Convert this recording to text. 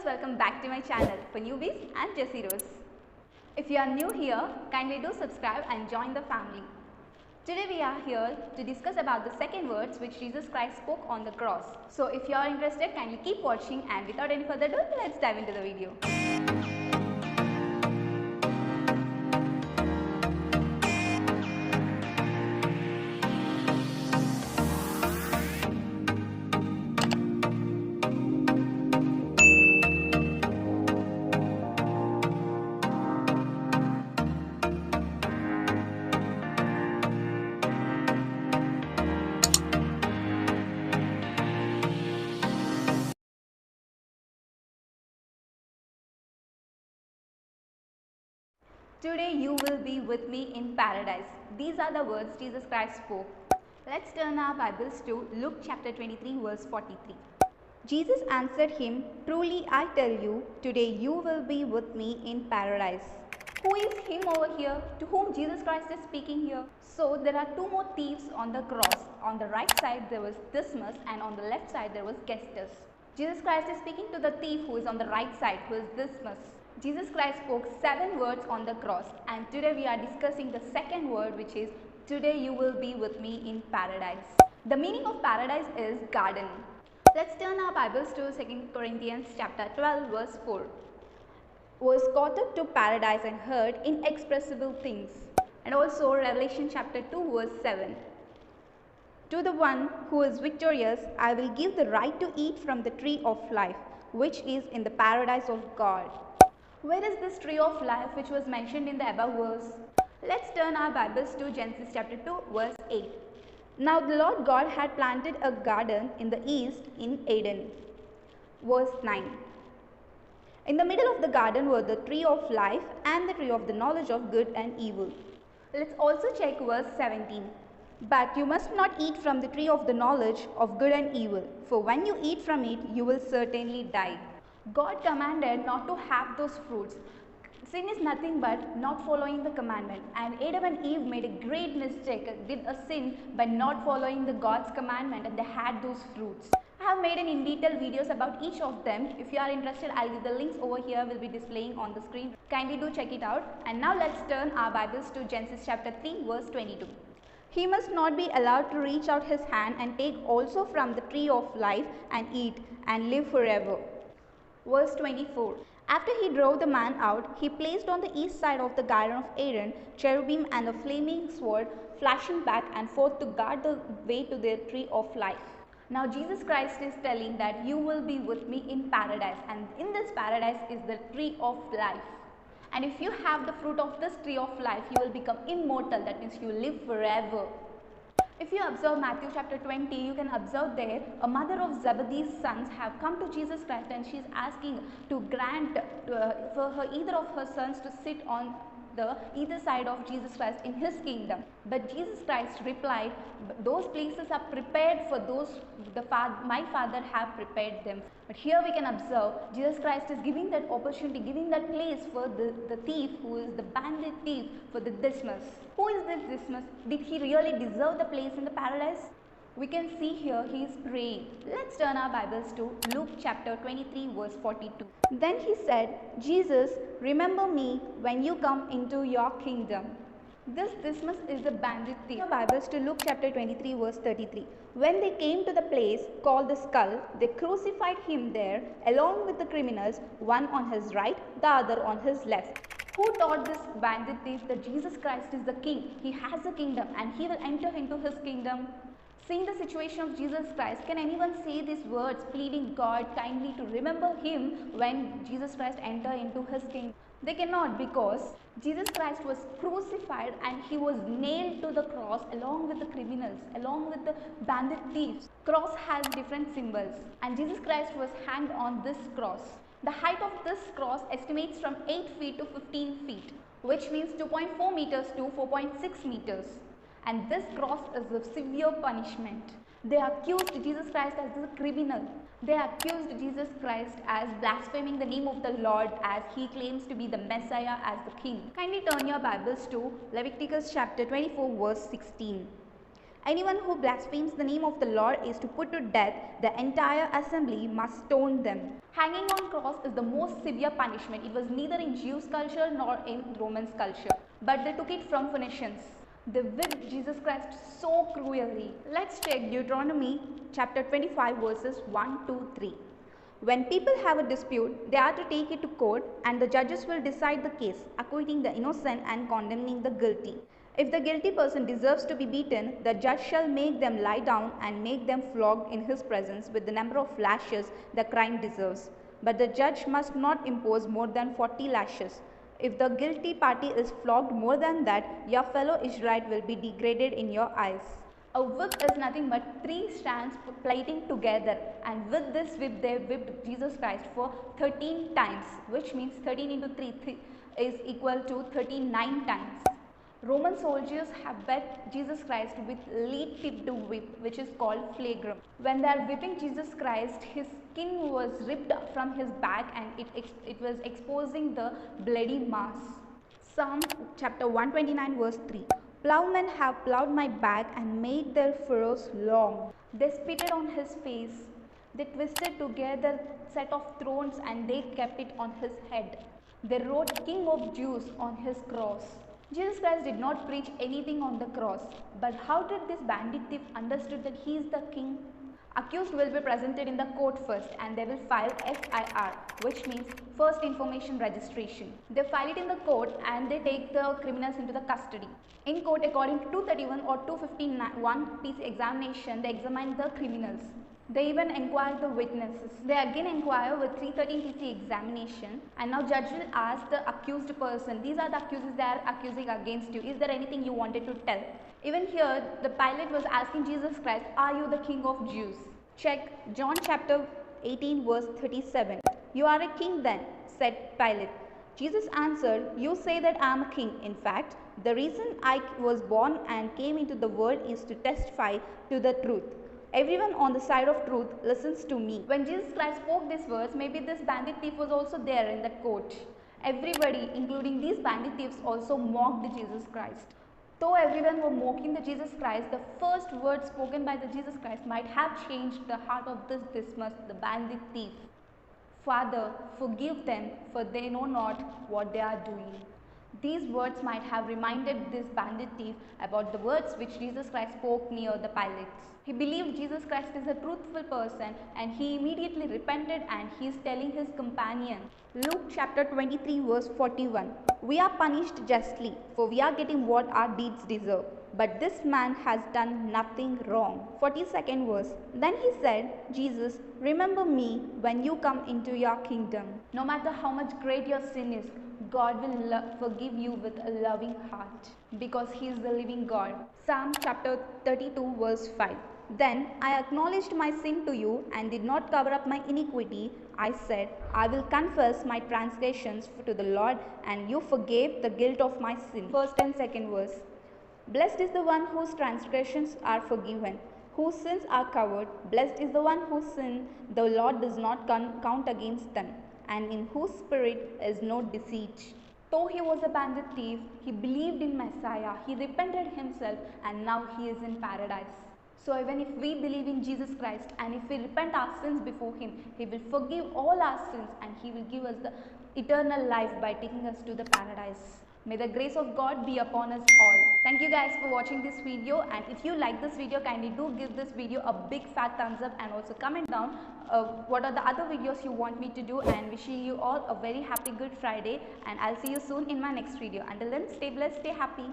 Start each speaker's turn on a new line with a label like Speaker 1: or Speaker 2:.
Speaker 1: welcome back to my channel for newbies and Jessie Rose. If you are new here, kindly do subscribe and join the family. Today we are here to discuss about the second words which Jesus Christ spoke on the cross. So if you are interested, kindly keep watching, and without any further ado, let's dive into the video. Today you will be with me in paradise. These are the words Jesus Christ spoke. Let's turn our Bibles to Luke chapter 23 verse 43. Jesus answered him, "Truly I tell you, today you will be with me in paradise." Who is him over here? To whom Jesus Christ is speaking here? So there are two more thieves on the cross. On the right side there was Dismas, and on the left side there was Gestas. Jesus Christ is speaking to the thief who is on the right side, who is Dismas. Jesus Christ spoke 7 words on the cross, and today we are discussing the second word, which is today you will be with me in paradise. The meaning of paradise is garden. Let's turn our Bibles to 2 Corinthians chapter 12 verse 4. Was caught up to paradise and heard inexpressible things. And also Revelation chapter 2 verse 7. To the one who is victorious, I will give the right to eat from the tree of life, which is in the paradise of God. Where is this tree of life which was mentioned in the above verse? Let's turn our Bibles to Genesis chapter 2 verse 8. Now the Lord God had planted a garden in the east in Eden. Verse 9. In the middle of the garden were the tree of life and the tree of the knowledge of good and evil. Let's also check verse 17. But you must not eat from the tree of the knowledge of good and evil, for when you eat from it, you will certainly die. God commanded not to have those fruits. Sin is nothing but not following the commandment, and Adam and Eve made a great mistake, did a sin by not following the God's commandment, and they had those fruits. I have made an in detail videos about each of them. If you are interested, I'll leave the links over here, will be displaying on the screen. Kindly do check it out. And now let's turn our Bibles to Genesis chapter 3 verse 22. He must not be allowed to reach out his hand and take also from the tree of life and eat and live forever. Verse 24. After he drove the man out, he placed on the east side of the garden of Eden cherubim and a flaming sword flashing back and forth to guard the way to the tree of life. Now Jesus Christ is telling that you will be with me in paradise, and in this paradise is the tree of life. And if you have the fruit of this tree of life, you will become immortal. That means you will live forever. If you observe Matthew chapter 20, you can observe there a mother of Zebedee's sons have come to Jesus Christ, and she is asking to grant for her either of her sons to sit on the either side of Jesus Christ in his kingdom. But Jesus Christ replied, those places are prepared for those my Father have prepared them. But here we can observe Jesus Christ is giving that opportunity, giving that place for the thief who is the bandit thief, for the Dismas. Who is this Dismas? Did he really deserve the place in the paradise? We can see here he is praying. Let's turn our Bibles to Luke chapter 23 verse 42. Then he said, Jesus, remember me when you come into your kingdom. This Dismas is the bandit thief. Your Bibles to Luke chapter 23 verse 33. When they came to the place called the skull, they crucified him there along with the criminals, one on his right, the other on his left. Who taught this bandit thief that Jesus Christ is the king? He has a kingdom and he will enter into his kingdom. Seeing the situation of Jesus Christ, can anyone say these words pleading God kindly to remember him when Jesus Christ enter into his kingdom? They cannot, because Jesus Christ was crucified and he was nailed to the cross along with the criminals, along with the bandit thieves. Cross has different symbols, and Jesus Christ was hanged on this cross. The height of this cross estimates from 8 feet to 15 feet, which means 2.4 meters to 4.6 meters. And this cross is a severe punishment. They accused Jesus Christ as a criminal. They accused Jesus Christ as blaspheming the name of the Lord, as he claims to be the Messiah, as the king. Kindly turn your Bibles to Leviticus chapter 24 verse 16. Anyone who blasphemes the name of the Lord is to put to death. The entire assembly must stone them. Hanging on cross is the most severe punishment. It was neither in Jews' culture nor in Romans' culture, but they took it from Phoenicians. They whipped Jesus Christ so cruelly. Let's check Deuteronomy chapter 25 verses 1 to 3. When people have a dispute, they are to take it to court, and the judges will decide the case, acquitting the innocent and condemning the guilty. If the guilty person deserves to be beaten, the judge shall make them lie down and make them flogged in his presence with the number of lashes the crime deserves. But the judge must not impose more than 40 lashes. If the guilty party is flogged more than that, your fellow Israelite will be degraded in your eyes. A whip is nothing but 3 strands plaiting together, and with this whip they whipped Jesus Christ for 13 times, which means 13 into 3 is equal to 39 times. Roman soldiers have beat Jesus Christ with lead-tipped whip, which is called flagrum. When they are whipping Jesus Christ, his skin was ripped from his back and it was exposing the bloody mass. Psalm chapter 129 verse 3. Plowmen have plowed my back and made their furrows long. They spitted on his face. They twisted together set of thrones and they kept it on his head. They wrote King of Jews on his cross. Jesus Christ did not preach anything on the cross. But how did this bandit thief understood that he is the king? Accused will be presented in the court first and they will file FIR, which means First Information Registration. They file it in the court and they take the criminals into the custody. In court, according to 231 or 251 PC examination, they examine the criminals. They even inquire the witnesses. They again inquire with 313 PC examination, and now judge will ask the accused person, these are the accusers they are accusing against you. Is there anything you wanted to tell? Even here, the Pilate was asking Jesus Christ, are you the king of Jews? Check John chapter 18 verse 37. You are a king then, said Pilate. Jesus answered, you say that I am a king. In fact, the reason I was born and came into the world is to testify to the truth. Everyone on the side of truth listens to me. When Jesus Christ spoke these words, maybe this bandit thief was also there in that court. Everybody, including these bandit thieves, also mocked Jesus Christ. Though everyone were mocking the Jesus Christ, the first word spoken by the Jesus Christ might have changed the heart of this Dismas, the bandit thief. Father, forgive them, for they know not what they are doing. These words might have reminded this bandit thief about the words which Jesus Christ spoke near the Pilate. He believed Jesus Christ is a truthful person and he immediately repented and he is telling his companion. Luke chapter 23 verse 41. We are punished justly, for we are getting what our deeds deserve. But this man has done nothing wrong. 42nd verse. Then he said, Jesus, remember me when you come into your kingdom. No matter how much great your sin is, God will forgive you with a loving heart because he is the living God. Psalm chapter 32 verse 5. Then I acknowledged my sin to you and did not cover up my iniquity. I said, I will confess my transgressions to the Lord, and you forgave the guilt of my sin. First and second verse. Blessed is the one whose transgressions are forgiven, whose sins are covered. Blessed is the one whose sin the Lord does not count against them, and in whose spirit is no deceit. Though he was a bandit thief, he believed in Messiah, he repented himself, and now he is in paradise. So even if we believe in Jesus Christ and if we repent our sins before him, he will forgive all our sins and he will give us the eternal life by taking us to the paradise. May the grace of God be upon us all. Thank you guys for watching this video, and if you like this video, kindly do give this video a big fat thumbs up and also comment down what are the other videos you want me to do, and wishing you all a very happy Good Friday, and I'll see you soon in my next video. Until then, stay blessed, stay happy.